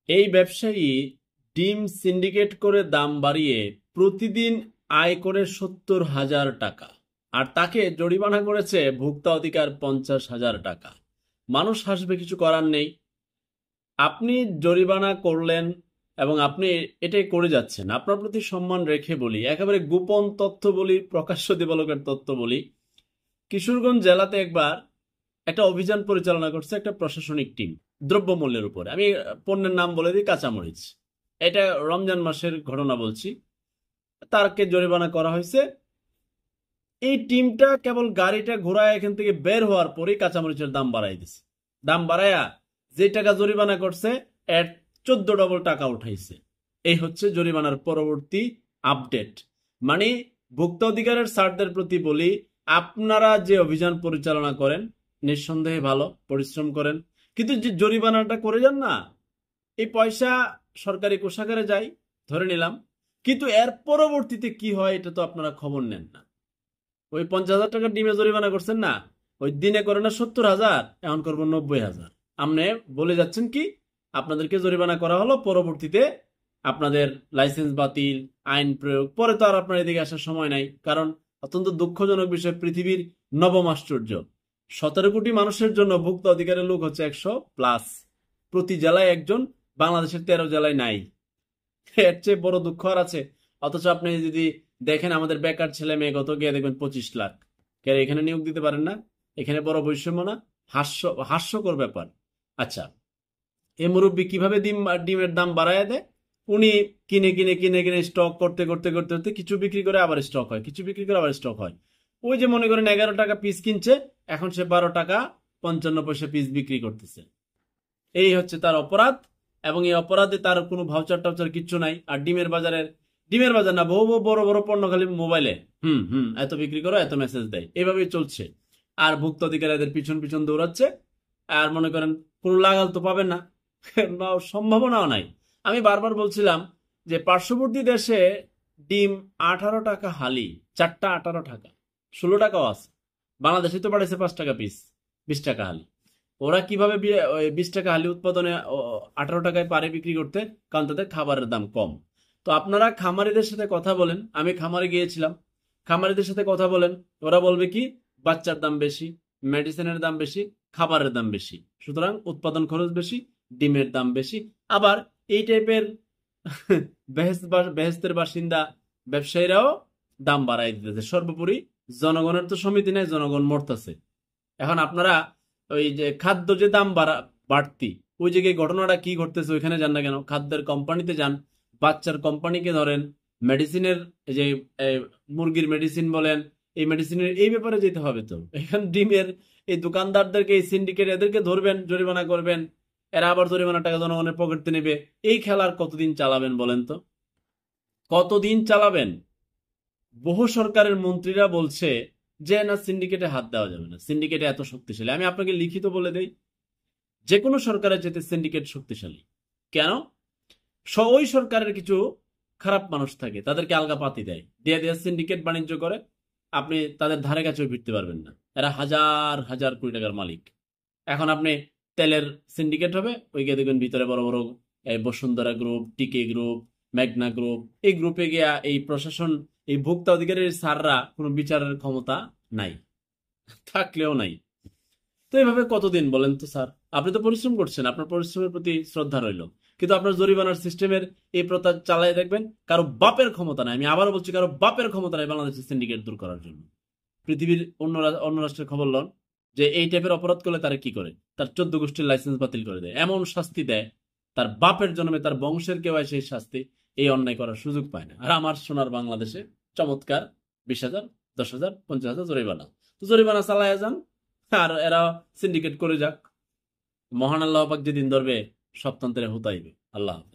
এই ব্যবসায়ী ডিম সিন্ডিকেট করে দাম বাড়িয়ে প্রতিদিন আয় করে ৭০,০০০ টাকা, আর তাকে জরিমানা করেছে ভোক্তা অধিকার ৫০,০০০ টাকা। মানুষ হাসবে, কিছু করার নেই। আপনি জরিমানা করলেন এবং আপনি এটাই করে যাচ্ছেন। আপনার প্রতি সম্মান রেখে বলি, একেবারে গোপন তথ্য বলি, প্রকাশ্য দিবালোকের তথ্য বলি। কিশোরগঞ্জ জেলাতে একবার একটা অভিযান পরিচালনা করছে একটা প্রশাসনিক টিম দ্রব্যমূল্যের উপরে। আমি পণ্যের নাম বলে দিই, কাঁচামরিচ। এটা রমজান মাসের ঘটনা বলছি। তারকে জরিমানা করা হয়েছে। এই টিমটা কেবল গাড়িটা ঘোরায় এখান থেকে বের হওয়ার পরেই কাঁচামরিচের দাম বাড়াই দিছে। দাম বাড়ায়া যে টাকা জরিমানা করছে এর 14 ডবল টাকা উঠাইছে। এই হচ্ছে জরিমানার পরবর্তী আপডেট। মানে ভোক্তা অধিকারের স্যারদের প্রতি বলি, আপনারা যে অভিযান পরিচালনা করেন নিঃসন্দেহে ভালো, পরিশ্রম করেন, কিন্তু যে জরিমানাটা করে যান না, এই পয়সা সরকারি কোষাগারে যায় ধরে নিলাম, কিন্তু এর পরবর্তীতে কি হয় এটা তো আপনারা খবর নেন না। ওই ৫০,০০০ টাকার ডিমে জরিমানা করছেন না, ওই দিনে করে না ৭০,০০০, এখন করবো ৯০,০০০। আপনি বলে যাচ্ছেন কি আপনাদেরকে জরিমানা করা হলো, পরবর্তীতে আপনাদের লাইসেন্স বাতিল, আইন প্রয়োগ। পরে তো আর আপনার এদিকে আসার সময় নাই। কারণ অত্যন্ত দুঃখজনক বিষয়, পৃথিবীর নবম আশ্চর্য ১৭ কোটি মানুষের জন্য ভোক্তা অধিকারের লোক হচ্ছে ১০০+। প্রতি জেলায় একজন, বাংলাদেশের 13 জেলায় নাই। এর চেয়ে বড় দুঃখ আর আছে? অথচ আপনি যদি দেখেন আমাদের বেকার ছেলে মেয়ে কত, গিয়ে দেখবেন 25 লাখ। কেন এখানে নিয়োগ দিতে পারেন না? এখানে বড় বৈষম্য না? হাস্যকর ব্যাপার। আচ্ছা, এ মুরব্বী কিভাবে ডিমের দাম বাড়ায় দেয়? উনি কিনে কিনে কিনে কিনে স্টক করতে করতে করতে করতে কিছু বিক্রি করে আবার স্টক হয়, কিছু বিক্রি করে আবার স্টক হয়। ওই যে মনে করেন 11 টাকা পিস কিনছে, এখন সে 12 টাকা 55 পয়সা পিস বিক্রি করতেছে। এই হচ্ছে তার অপরাধ, এবং এই অপরাধে তার কোনো ভাউচার টাউচার কিচ্ছু নাই। আর ডিমের বাজার না, বহু বহু বড় বড় পণ্য খালি মোবাইলে এত বিক্রি করো, এত মেসেজ দেয়, এভাবেই চলছে। আর ভুক্ত অধিকারীদের পিছন পিছন দৌড়াচ্ছে। আর মনে করেন কোনো লাগাল তো পাবেন না, সম্ভাবনাও নাই। আমি বারবার বলছিলাম যে পার্শ্ববর্তী দেশে ডিম 18 টাকা হালি, 4টা 18 টাকা, 16 টাকাও আছে। বাংলাদেশে তো বাড়েছে 5 টাকা পিস, 20 টাকা হালি। ওরা কিভাবে 20 টাকা হালি উৎপাদনে 18 টাকায় পারে বিক্রি করতে? কারণ তাদের খাবারের দাম কম। তো আপনারা খামারিদের সাথে কথা বলেন। আমি খামারে গিয়েছিলাম, খামারিদের সাথে কথা বলেন। ওরা বলবে কি, বাচ্চার দাম বেশি, মেডিসিনের দাম বেশি, খাবারের দাম বেশি, সুতরাং উৎপাদন খরচ বেশি, ডিমের দাম বেশি। আবার এই টাইপের বেহেস্তের বাসিন্দা ব্যবসায়ীরাও দাম বাড়াই দিতেছে। সর্বোপরি জনগণের তো সমিতি নেই, জনগণ মরতেছে। এখন আপনারা ওই যে খাদ্য যে দাম বাড়তি, ওই জায়গায় ঘটনাটা কি ঘটতেছে ওইখানে যান না কেন? খাদ্যের কোম্পানিতে যান, বাচ্চার কোম্পানিকে ধরেন, মেডিসিনের যে মুরগির মেডিসিন বলেন, এই মেডিসিনের এই ব্যাপারে যেতে হবে। তো এখানে ডিমের এই দোকানদারদেরকে, এই সিন্ডিকেট, এদেরকে ধরবেন, জরিমানা করবেন, এরা আবার জরিমানা টাকা জনগণের পকেটে নেবে। এই খেলার কতদিন চালাবেন বলেন তো? কতদিন চালাবেন? বহু সরকারের মন্ত্রীরা বলছে যে না, সিন্ডিকেটে হাত দেওয়া যাবে না, সিন্ডিকেটে এত শক্তিশালী। আমি আপনাকে লিখিত বলে দেই, যে কোনো সরকারের যেতে সিন্ডিকেট শক্তিশালী। কেন? ওই সরকারের কিছু খারাপ মানুষ থাকে, তাদেরকে আলগা পাতি দেয়, দিয়ে দিয়ে সিন্ডিকেট বাণিজ্য করে। আপনি তাদের ধারে কাছেও ফিরতে পারবেন না। এরা হাজার হাজার কোটি টাকার মালিক। এখন আপনি তেলের সিন্ডিকেট হবে, ওই গিয়ে দেখবেন ভিতরে বড় বড় বসুন্ধরা গ্রুপ, টিকে গ্রুপ, মেঘনা গ্রুপ। এই গ্রুপে গিয়া এই প্রশাসন, এই ভোক্তা অধিকারের স্যাররা কোনো বিচারের ক্ষমতা নাই, থাকলেও নাই। তো এইভাবে কতদিন বলেন তো স্যার? আপনি তো পরিশ্রম করছেন, আপনার পরিশ্রমের প্রতি শ্রদ্ধা রইল, কিন্তু আপনার জরিমানার সিস্টেমের এই প্রথা চালাই দেখবেন, কারো বাপের ক্ষমতা নাই। আমি আবারও বলছি, কারো বাপের ক্ষমতা নাই বাংলাদেশের সিন্ডিকেট দূর করার জন্য। পৃথিবীর অন্য রাষ্ট্রের খবর লন, যে এই টাইপের অপরাধ করলে তারা কি করে? তার 14 গোষ্ঠীর লাইসেন্স বাতিল করে দেয়, এমন শাস্তি দেয় তার বাপের জন্মে তার বংশের কেউ সেই শাস্তি, এই অন্যায় করার সুযোগ পায় না। আর আমার সোনার বাংলাদেশে চমৎকার 20,000, 10,000, 50,000 জরিমানা। তো জরিমানা চালায় যান, আর এরা সিন্ডিকেট করে যাক। মহান আল্লাহ পাক যেদিন ধরবে, সব তন্ত্রে হুতাইবে। আল্লাহ হাফেজ।